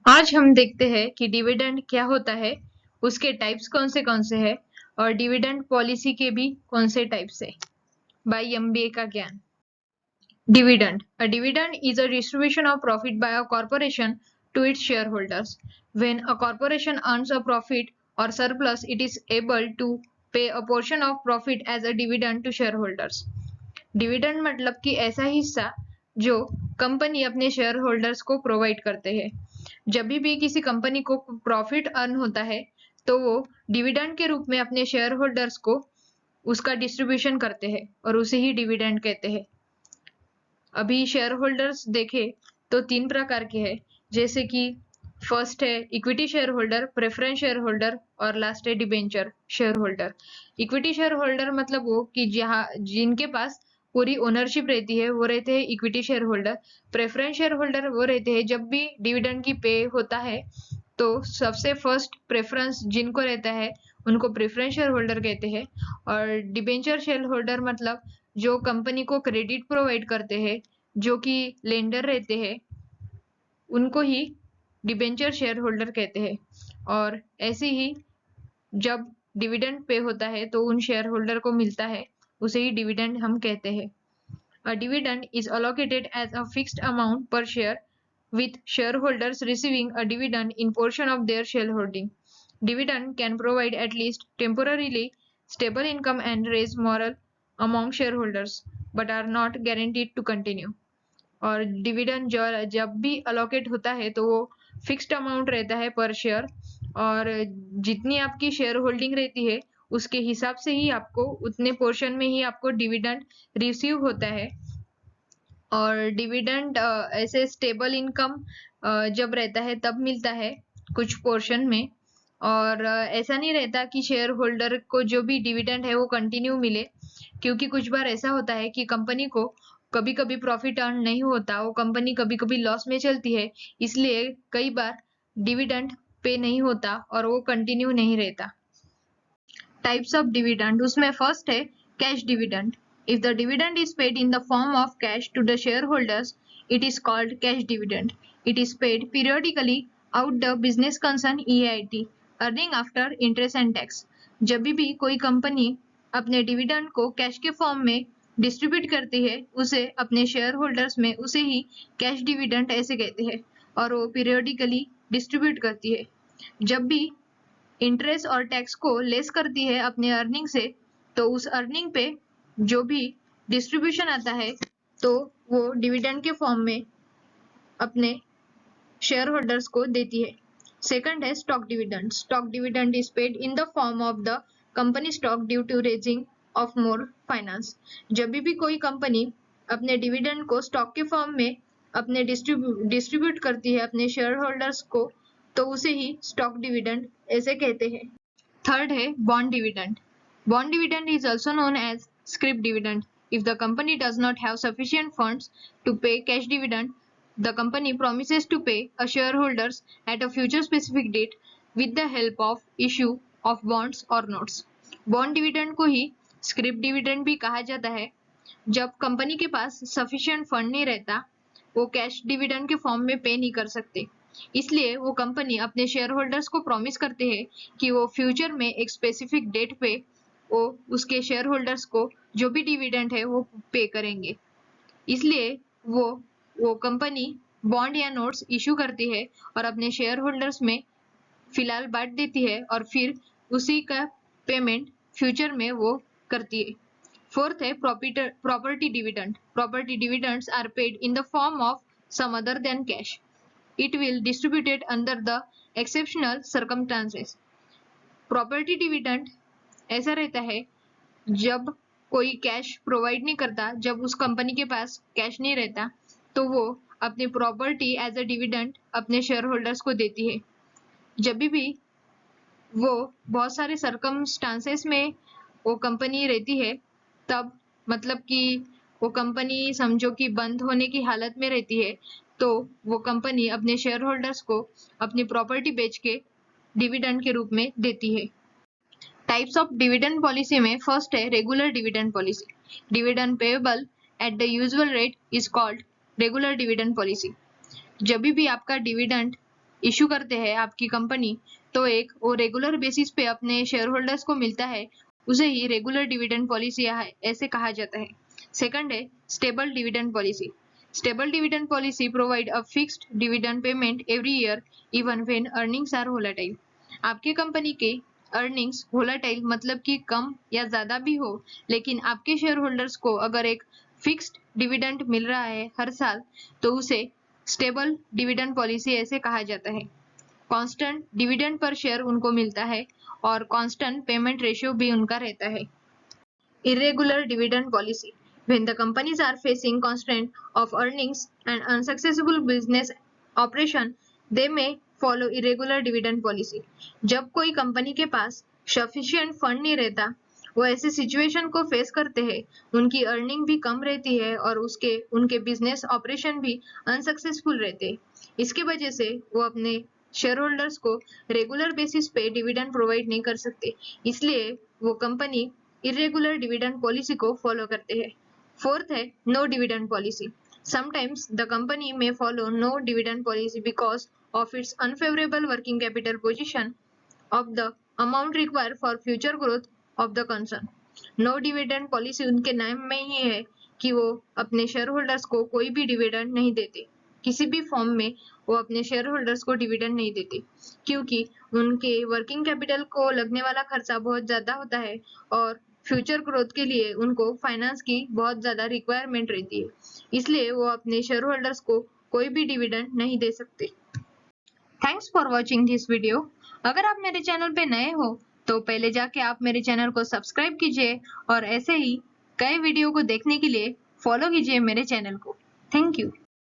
आज हम देखते हैं कि डिविडेंड क्या होता है, उसके टाइप्स कौन से हैं और डिविडेंड पॉलिसी के भी कौन से टाइप्स है। बाय एमबीए का ज्ञान। Dividend. A dividend is a distribution of profit by a corporation to its shareholders. When a corporation earns a profit or surplus, it is able to pay a portion of profit as a dividend to shareholders. Dividend मतलब कि ऐसा हिस्सा जो company अपने shareholders को provide करते हैं। जब भी किसी कंपनी को प्रॉफिट अर्न होता है तो वो डिविडेंड के रूप में अपने शेयर होल्डर्स को उसका डिस्ट्रीब्यूशन करते हैं और उसे ही डिविडेंड कहते हैं। अभी शेयर होल्डर्स देखे तो 3 प्रकार के हैं, जैसे कि फर्स्ट है equity share holder, preference share holder और लास्ट है debenture share holder. Equity share holder मतलब वो कि जहाँ जिनके पास पूरी ओनरशिप रहती है वो रहते हैं equity share holder. Preference share holder वो रहते हैं जब भी डिविडेंड की पे होता है तो सबसे फर्स्ट प्रेफरेंस जिनको रहता है उनको प्रेफरेंस शेयर होल्डर कहते हैं। और डिबेंचर शेयर होल्डर मतलब जो कंपनी को क्रेडिट प्रोवाइड करते हैं, जो कि लेंडर रहते हैं, उनको ही डिबेंचर शेयर होल्डर कहते हैं। और ऐसे ही जब डिविडेंड पे होता है तो उन शेयर होल्डर को मिलता है, उसे ही डिविडेंड हम कहते हैं। A dividend is allocated as a fixed amount per share, with shareholders receiving a dividend in portion of their shareholding. Dividend can provide at least temporarily stable income and raise morale among shareholders, but are not guaranteed to continue. और dividend जब भी allocate होता है तो वो fixed amount रहता है पर शेयर, और जितनी आपकी शेयर होल्डिंग रहती है उसके हिसाब से ही आपको उतने पोर्शन में ही आपको डिविडेंड रिसीव होता है। और डिविडेंड ऐसे स्टेबल इनकम जब रहता है तब मिलता है कुछ पोर्शन में। और ऐसा नहीं रहता कि शेयर होल्डर को जो भी डिविडेंड है वो कंटिन्यू मिले, क्योंकि कुछ बार ऐसा होता है कि कंपनी को कभी कभी प्रॉफिट अर्न नहीं होता, वो कंपनी कभी कभी लॉस में चलती है, इसलिए कई बार डिविडेंड पे नहीं होता और वो कंटिन्यू नहीं रहता। टाइप्स ऑफ डिविडेंड, उसमें फर्स्ट है cash dividend. If the dividend is paid in the form of cash to the shareholders, it is called cash dividend. It is paid periodically out the business concern EIT, earning after interest and tax. जब भी कोई company अपने dividend को cash के form में distribute करती है उसे अपने शेयर होल्डर्स में उसे ही कैश डिविडेंड ऐसे कहते हैं, और वो पीरियोडिकली डिस्ट्रीब्यूट करती है। जब भी इंटरेस्ट और टैक्स को लेस करती है अपने अर्निंग से, तो उस अर्निंग पे जो भी डिस्ट्रीब्यूशन आता है तो वो डिविडेंड के फॉर्म में अपने शेयर होल्डर्स को देती है। सेकंड है stock dividend. Stock dividend is paid in the form of the company stock due to raising of more finance. जब भी कोई कंपनी अपने डिविडेंड को स्टॉक के फॉर्म में अपने डिस्ट्रीब्यूट करती है अपने शेयर होल्डर्स को, तो उसे ही स्टॉक डिविडेंड ऐसे कहते हैं। थर्ड है bond dividend. Bond dividend is also known as scrip dividend. If the company does not have sufficient funds to pay cash dividend, the company promises to pay a shareholders at a future specific date with the help of issue of bonds or notes. Bond dividend को ही scrip dividend भी कहा जाता है। जब company के पास sufficient fund नहीं रहता, वो कैश डिविडेंड के फॉर्म में पे नहीं कर सकते, इसलिए वो कंपनी अपने शेयर होल्डर्स को प्रॉमिस करते हैं कि वो फ्यूचर में एक स्पेसिफिक डेट पे वो उसके शेयर होल्डर्स को जो भी डिविडेंड है वो पे करेंगे। इसलिए वो कंपनी बॉन्ड या नोट्स इशू करती है और अपने शेयर होल्डर्स में फिलहाल बांट देती है, और फिर उसी का पेमेंट फ्यूचर में वो करती है। फोर्थ है property dividend. Property dividends are paid in the form of some other than cash. It will distributed under the exceptional circumstances. Property dividend ऐसा रहता है जब कोई कैश प्रोवाइड नहीं करता, जब उस कंपनी के पास कैश नहीं रहता तो वो अपनी प्रॉपर्टी एज अ डिविडेंड अपने शेयर होल्डर्स को देती है। जब भी वो बहुत सारे सर्कमस्टांसेस में वो कंपनी रहती है, तब मतलब कि वो कंपनी समझो कि बंद होने की हालत में रहती है, तो वो कंपनी अपने शेयर होल्डर्स को अपनी प्रॉपर्टी बेच के डिविडेंड के रूप में देती है। टाइप्स ऑफ डिविडेंड पॉलिसी में फर्स्ट है regular dividend policy. Dividend payable at the usual rate is called regular dividend policy. जब भी आपका डिविडेंड इशू करते हैं आपकी कंपनी, तो एक वो रेगुलर बेसिस पे अपने शेयर होल्डर्स को मिलता है, उसे ही रेगुलर डिविडेंड पॉलिसी ऐसे कहा जाता है। सेकंड है stable dividend policy. Stable dividend policy provide a fixed dividend payment every year even when earnings are volatile. आपकी कंपनी के अर्निंग्स वोलेटाइल मतलब कि कम या ज्यादा भी हो, लेकिन आपके शेयर होल्डर्स को अगर एक फिक्स्ड डिविडेंड मिल रहा है हर साल, तो उसे स्टेबल डिविडेंड पॉलिसी ऐसे कहा जाता है। कांस्टेंट डिविडेंड पर शेयर उनको मिलता है और कांस्टेंट पेमेंट रेशियो भी उनका रहता है। Irregular dividend policy. When the companies are facing constraint of earnings and unsuccessful business operation, they may follow irregular dividend policy. जब कोई कंपनी के पास sufficient फंड नहीं रहता, वो ऐसे सिचुएशन को फेस करते हैं, उनकी अर्निंग भी कम रहती है और उनके बिजनेस ऑपरेशन भी अनसक्सेसफुल रहते हैं। इसकी वजह से वो अपने शेयर होल्डर्स को रेगुलर बेसिस पे डिविडेंड प्रोवाइड नहीं कर सकते, इसलिए वो कंपनी इरेगुलर डिविडेंड पॉलिसी को फॉलो करते हैं। फोर्थ है no dividend policy. Sometimes the company may follow no dividend policy because of its unfavourable working capital position of the amount required for future growth of the concern. No dividend policy उनके नाम में ही है कि वो अपने shareholders को कोई भी डिविडेंड नहीं देते, किसी भी फॉर्म में वो अपने शेयर होल्डर्स को डिविडेंड नहीं देते, क्योंकि उनके वर्किंग कैपिटल को लगने वाला खर्चा बहुत ज्यादा होता है और फ्यूचर ग्रोथ के लिए उनको फाइनेंस की बहुत ज्यादा रिक्वायरमेंट रहती है, इसलिए वो अपने शेयर होल्डर्स को कोई भी डिविडेंड नहीं दे सकते। Thanks for watching this video. अगर आप मेरे चैनल पे नए हो तो पहले जाके आप मेरे चैनल को सब्सक्राइब कीजिए और ऐसे ही कई वीडियो को देखने के लिए फॉलो कीजिए मेरे चैनल को। Thank you.